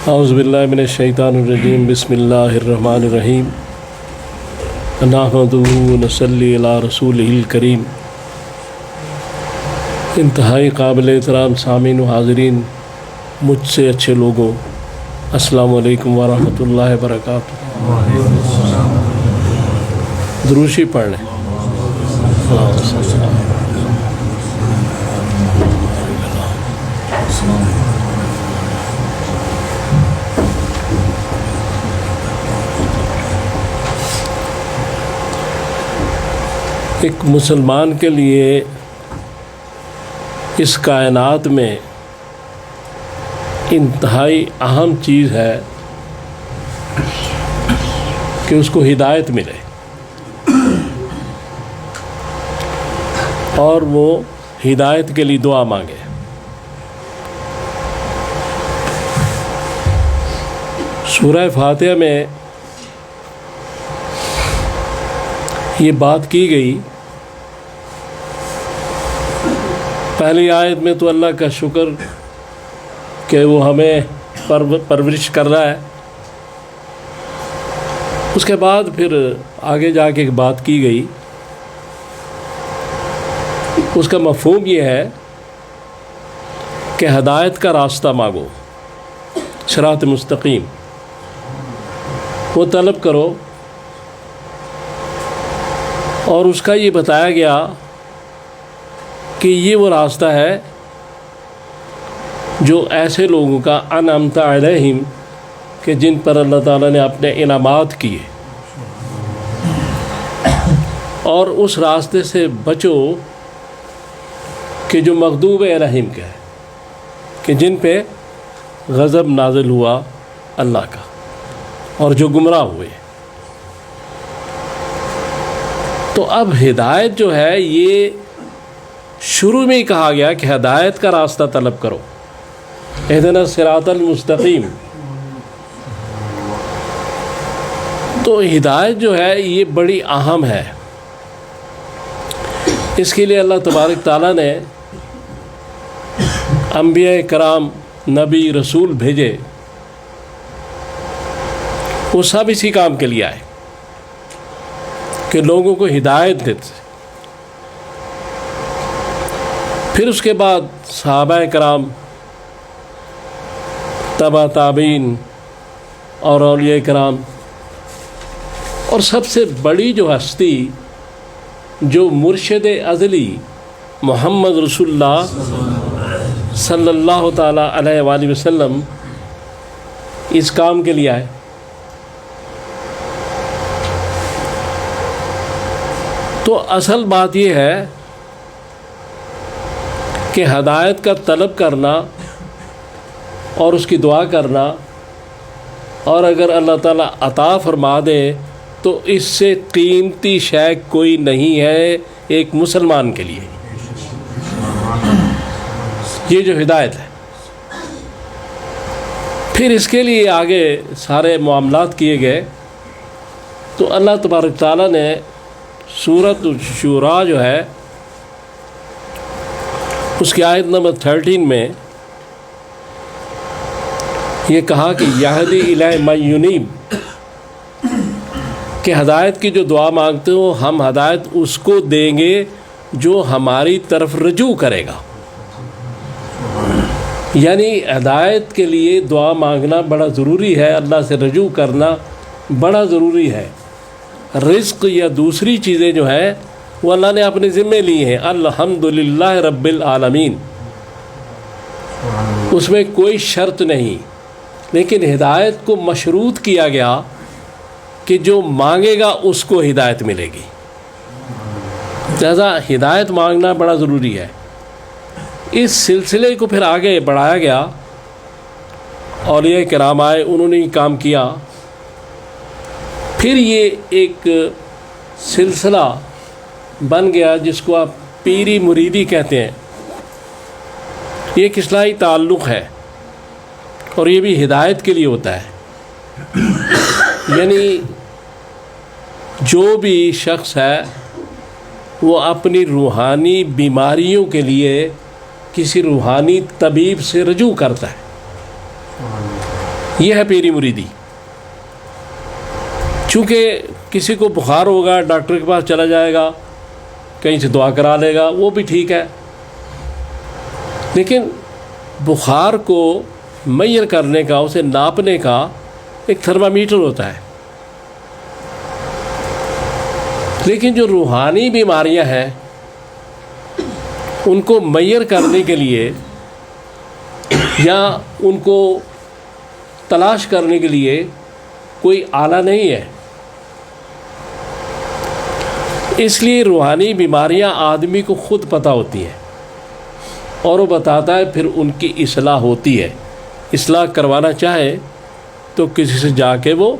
اعوذ باللہ من الشیطان الرجیم بسم اللہ الرحمن الرحیم نحمدہ ونصلی علی رسولہ الکریم۔ انتہائی قابل احترام سامعین و حاضرین، مجھ سے اچھے لوگوں، السلام علیکم ورحمۃ اللہ وبرکاتہ۔ دروشی پڑھ لیں۔ ایک مسلمان کے لیے اس کائنات میں انتہائی اہم چیز ہے کہ اس کو ہدایت ملے، اور وہ ہدایت کے لیے دعا مانگے۔ سورہ فاتحہ میں یہ بات کی گئی۔ پہلی آیت میں تو اللہ کا شکر کہ وہ ہمیں پرورش کر رہا ہے، اس کے بعد پھر آگے جا کے ایک بات کی گئی، اس کا مفہوم یہ ہے کہ ہدایت کا راستہ مانگو، صراط مستقیم وہ طلب کرو، اور اس کا یہ بتایا گیا کہ یہ وہ راستہ ہے جو ایسے لوگوں کا انعمت علیہم کہ جن پر اللہ تعالیٰ نے اپنے انعامات کیے، اور اس راستے سے بچو کہ جو مغضوب علیہم کا ہے، کہ جن پہ غضب نازل ہوا اللہ کا اور جو گمراہ ہوئے۔ تو اب ہدایت جو ہے یہ شروع میں ہی کہا گیا کہ ہدایت کا راستہ طلب کرو، اہدنا الصراط المستقیم۔ تو ہدایت جو ہے یہ بڑی اہم ہے، اس کے لیے اللہ تبارک تعالیٰ نے انبیاء کرام، نبی، رسول بھیجے، وہ سب اسی کام کے لیے آئے کہ لوگوں کو ہدایت دیتے۔ پھر اس کے بعد صحابہ کرام، تبع تابعین اور اولیاء کرام، اور سب سے بڑی جو ہستی جو مرشد ازلی محمد رسول اللہ صلی اللہ تعالیٰ علیہ وآلہ وسلم اس کام کے لیے آئے۔ تو اصل بات یہ ہے کہ ہدایت کا طلب کرنا اور اس کی دعا کرنا، اور اگر اللہ تعالیٰ عطا فرما دے تو اس سے قیمتی شے کوئی نہیں ہے ایک مسلمان کے لیے، یہ جو ہدایت ہے۔ پھر اس کے لیے آگے سارے معاملات کیے گئے۔ تو اللہ تبارک تعالیٰ نے سورۃ الشورى جو ہے اس کی آیت نمبر 13 میں یہ کہا کہ یہدی الی من ینیب، کہ ہدایت کی جو دعا مانگتے ہو ہم ہدایت اس کو دیں گے جو ہماری طرف رجوع کرے گا۔ یعنی ہدایت کے لیے دعا مانگنا بڑا ضروری ہے، اللہ سے رجوع کرنا بڑا ضروری ہے۔ رزق یا دوسری چیزیں جو ہیں وہ اللہ نے اپنے ذمے لی ہیں، الحمدللہ رب العالمین، اس میں کوئی شرط نہیں، لیکن ہدایت کو مشروط کیا گیا کہ جو مانگے گا اس کو ہدایت ملے گی، لہذا ہدایت مانگنا بڑا ضروری ہے۔ اس سلسلے کو پھر آگے بڑھایا گیا، اولیاء کرام آئے، انہوں نے یہ کام کیا، پھر یہ ایک سلسلہ بن گیا جس کو آپ پیری مریدی کہتے ہیں۔ یہ ایک اصلاحی تعلق ہے، اور یہ بھی ہدایت کے لیے ہوتا ہے۔ یعنی جو بھی شخص ہے وہ اپنی روحانی بیماریوں کے لیے کسی روحانی طبیب سے رجوع کرتا ہے، یہ ہے پیری مریدی. چونکہ کسی کو بخار ہوگا ڈاکٹر کے پاس چلا جائے گا, کہیں سے دعا کرا لے گا, وہ بھی ٹھیک ہے, لیکن بخار کو میئر کرنے کا, اسے ناپنے کا ایک تھرمامیٹر ہوتا ہے. لیکن جو روحانی بیماریاں ہیں ان کو میئر کرنے کے لیے یا ان کو تلاش کرنے کے لیے کوئی آلہ نہیں ہے. اس لیے روحانی بیماریاں آدمی کو خود پتہ ہوتی ہیں اور وہ بتاتا ہے, پھر ان کی اصلاح ہوتی ہے. اصلاح کروانا چاہے تو کسی سے جا کے وہ,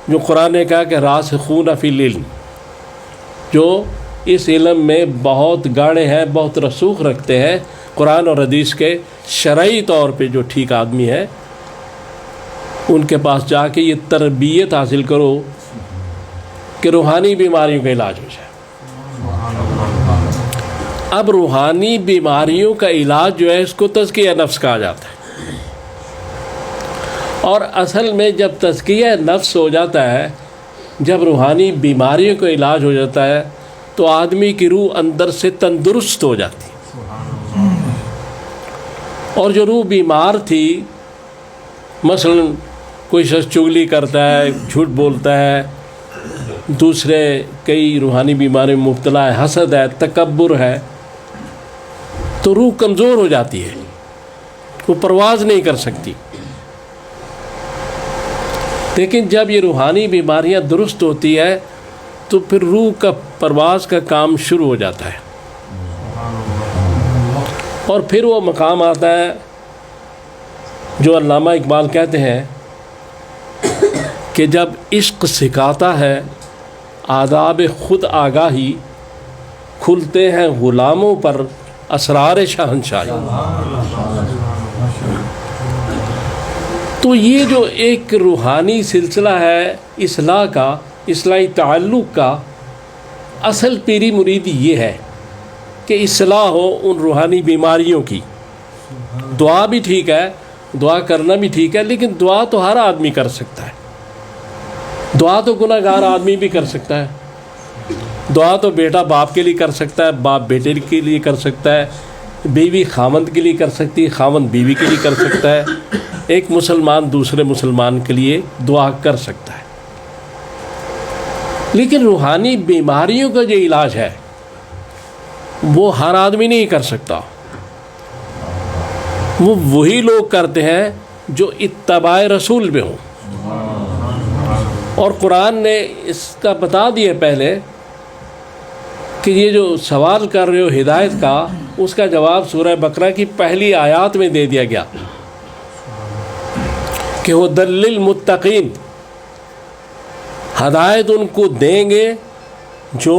جو قرآن نے کہا کہ راسخون فی العلم, جو اس علم میں بہت گاڑے ہیں, بہت رسوخ رکھتے ہیں قرآن اور حدیث کے شرعی طور پہ, جو ٹھیک آدمی ہے ان کے پاس جا کے یہ تربیت حاصل کرو کہ روحانی بیماریوں کا علاج ہو جائے. اب روحانی بیماریوں کا علاج جو ہے اس کو تزکیہ نفس کہا جاتا ہے. اور اصل میں جب تزکیہ نفس ہو جاتا ہے, جب روحانی بیماریوں کا علاج ہو جاتا ہے, تو آدمی کی روح اندر سے تندرست ہو جاتی ہے. اور جو روح بیمار تھی, مثلا کوئی شخص چغلی کرتا ہے, جھوٹ بولتا ہے, دوسرے کئی روحانی بیماری میں مبتلا ہے, حسد ہے, تکبر ہے, تو روح کمزور ہو جاتی ہے, وہ پرواز نہیں کر سکتی. لیکن جب یہ روحانی بیماریاں درست ہوتی ہے تو پھر روح کا پرواز کا کام شروع ہو جاتا ہے. اور پھر وہ مقام آتا ہے جو علامہ اقبال کہتے ہیں کہ جب عشق سکھاتا ہے آداب خود آگاہی, کھلتے ہیں غلاموں پر اسرار شہنشاہی. تو یہ جو ایک روحانی سلسلہ ہے اصلاح کا, اصلاحی تعلق کا, اصل پیری مریدی یہ ہے کہ اصلاح ہو ان روحانی بیماریوں کی. دعا بھی ٹھیک ہے, دعا کرنا بھی ٹھیک ہے, لیکن دعا تو ہر آدمی کر سکتا ہے. دعا تو گناہ گار آدمی بھی کر سکتا ہے. دعا تو بیٹا باپ کے لیے کر سکتا ہے, باپ بیٹے کے لیے کر سکتا ہے, بیوی خاوند کے لیے کر سکتی ہے, خاوند بیوی کے لیے کر سکتا ہے, ایک مسلمان دوسرے مسلمان کے لیے دعا کر سکتا ہے. لیکن روحانی بیماریوں کا جو علاج ہے وہ ہر آدمی نہیں کر سکتا. وہ وہی لوگ کرتے ہیں جو اتباع رسول میں ہوں. اور قرآن نے اس کا بتا دیا پہلے کہ یہ جو سوال کر رہے ہو ہدایت کا, اس کا جواب سورہ بقرہ کی پہلی آیات میں دے دیا گیا کہ ھدی للمتقین, ہدایت ان کو دیں گے جو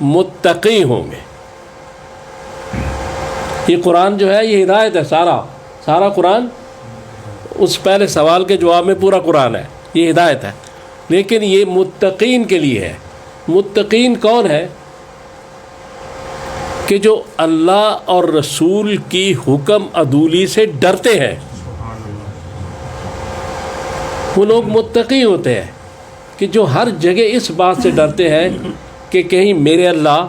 متقی ہوں گے. یہ قرآن جو ہے یہ ہدایت ہے, سارا قرآن, اس پہلے سوال کے جواب میں پورا قرآن ہے, یہ ہدایت ہے. لیکن یہ متقین کے لیے ہے. متقین کون ہے؟ کہ جو اللہ اور رسول کی حکم عدولی سے ڈرتے ہیں, وہ لوگ متقی ہوتے ہیں. کہ جو ہر جگہ اس بات سے ڈرتے ہیں کہ کہیں میرے اللہ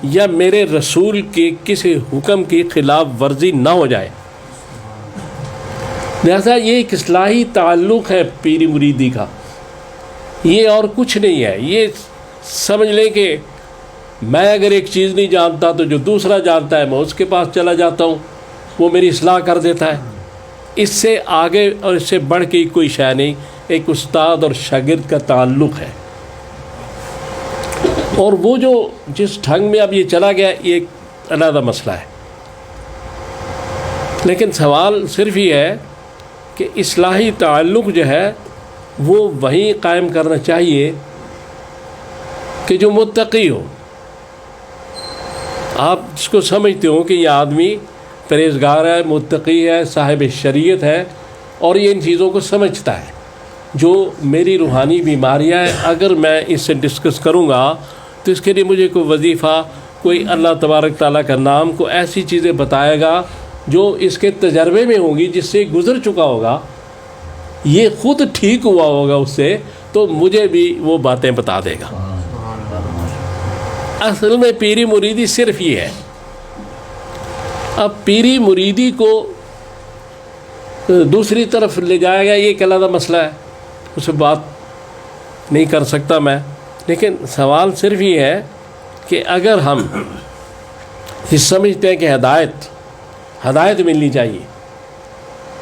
یا میرے رسول کے کسی حکم کی خلاف ورزی نہ ہو جائے. لہذا یہ ایک اصلاحی تعلق ہے پیری مریدی کا, یہ اور کچھ نہیں ہے. یہ سمجھ لیں کہ میں اگر ایک چیز نہیں جانتا تو جو دوسرا جانتا ہے میں اس کے پاس چلا جاتا ہوں, وہ میری اصلاح کر دیتا ہے. اس سے آگے اور اس سے بڑھ کے کوئی شے نہیں. ایک استاد اور شاگرد کا تعلق ہے. اور وہ جو جس ڈھنگ میں اب یہ چلا گیا یہ ایک علیحدہ مسئلہ ہے. لیکن سوال صرف یہ ہے کہ اصلاحی تعلق جو ہے وہ وہیں قائم کرنا چاہیے کہ جو متقی ہو. آپ جس کو سمجھتے ہو کہ یہ آدمی پرہیزگار ہے, متقی ہے, صاحب شریعت ہے اور یہ ان چیزوں کو سمجھتا ہے. جو میری روحانی بیماریاں ہیں اگر میں اس سے ڈسکس کروں گا تو اس کے لیے مجھے کوئی وظیفہ, کوئی اللہ تبارک تعالیٰ کا نام, کو ایسی چیزیں بتائے گا جو اس کے تجربے میں ہوں گی, جس سے گزر چکا ہوگا, یہ خود ٹھیک ہوا ہوگا اس سے تو مجھے بھی وہ باتیں بتا دے گا. اصل میں پیری مریدی صرف یہ ہے. اب پیری مریدی کو دوسری طرف لے جایا گیا، یہ ایک علیحدہ مسئلہ ہے، اس پہ بات نہیں کر سکتا میں. لیکن سوال صرف یہ ہے کہ اگر ہم یہ سمجھتے ہیں کہ ہدایت ملنی چاہیے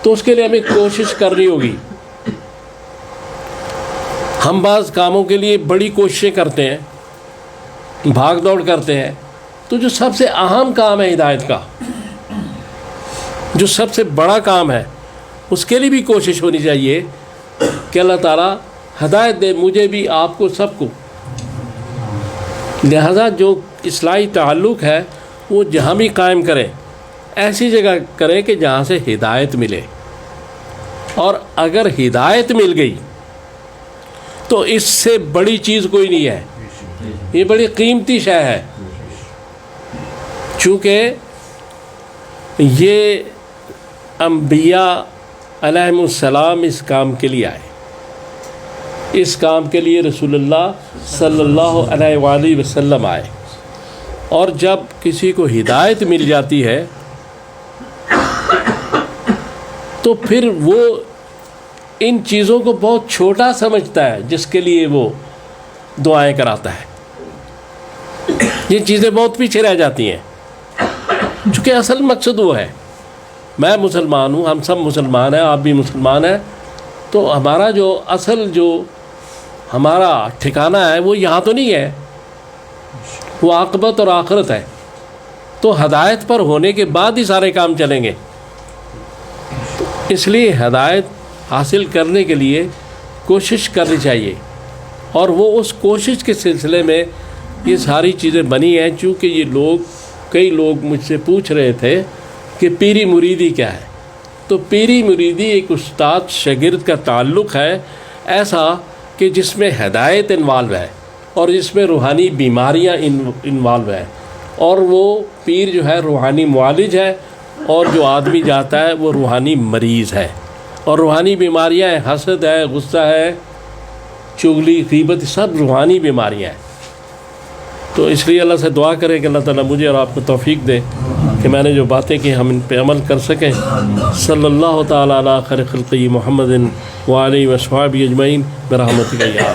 تو اس کے لیے ہمیں کوشش کرنی ہوگی. ہم بعض کاموں کے لیے بڑی کوششیں کرتے ہیں، بھاگ دوڑ کرتے ہیں، تو جو سب سے اہم کام ہے ہدایت کا، جو سب سے بڑا کام ہے، اس کے لیے بھی کوشش ہونی چاہیے کہ اللہ تعالیٰ ہدایت دے مجھے بھی، آپ کو، سب کو. لہذا جو اصلاحی تعلق ہے وہ جہاں بھی قائم کریں ایسی جگہ کریں کہ جہاں سے ہدایت ملے. اور اگر ہدایت مل گئی تو اس سے بڑی چیز کوئی نہیں ہے، یہ بڑی قیمتی شے ہے. چونکہ یہ انبیاء علیہم السلام اس کام کے لیے آئے، اس کام کے لیے رسول اللہ صلی اللہ علیہ وآلہ وسلم آئے. اور جب کسی کو ہدایت مل جاتی ہے تو پھر وہ ان چیزوں کو بہت چھوٹا سمجھتا ہے جس کے لیے وہ دعائیں کراتا ہے. یہ چیزیں بہت پیچھے رہ جاتی ہیں، چونکہ اصل مقصد وہ ہے. میں مسلمان ہوں، ہم سب مسلمان ہیں، آپ بھی مسلمان ہیں، تو ہمارا جو اصل جو ہمارا ٹھکانہ ہے وہ یہاں تو نہیں ہے، وہ عاقبت اور آخرت ہے. تو ہدایت پر ہونے کے بعد ہی سارے کام چلیں گے. اس لیے ہدایت حاصل کرنے کے لیے کوشش کرنی چاہیے، اور وہ اس کوشش کے سلسلے میں یہ ساری چیزیں بنی ہیں. چونکہ یہ کئی لوگ مجھ سے پوچھ رہے تھے کہ پیری مریدی کیا ہے. تو پیری مریدی ایک استاد شاگرد کا تعلق ہے ایسا کہ جس میں ہدایت انوالو ہے اور جس میں روحانی بیماریاں انوالو ہیں. اور وہ پیر جو ہے روحانی معالج ہے، اور جو آدمی جاتا ہے وہ روحانی مریض ہے. اور روحانی بیماریاں ہیں، حسد ہے، غصہ ہے، چغلی، غیبت، سب روحانی بیماریاں ہیں. تو اس لیے اللہ سے دعا کریں کہ اللہ تعالیٰ مجھے اور آپ کو توفیق دے کہ میں نے جو باتیں کی ہم ان پہ عمل کر سکیں. صلی اللہ تعالیٰ علی خیر خلقہ محمد وآلہ وصحبہ اجمعین برحمتک یا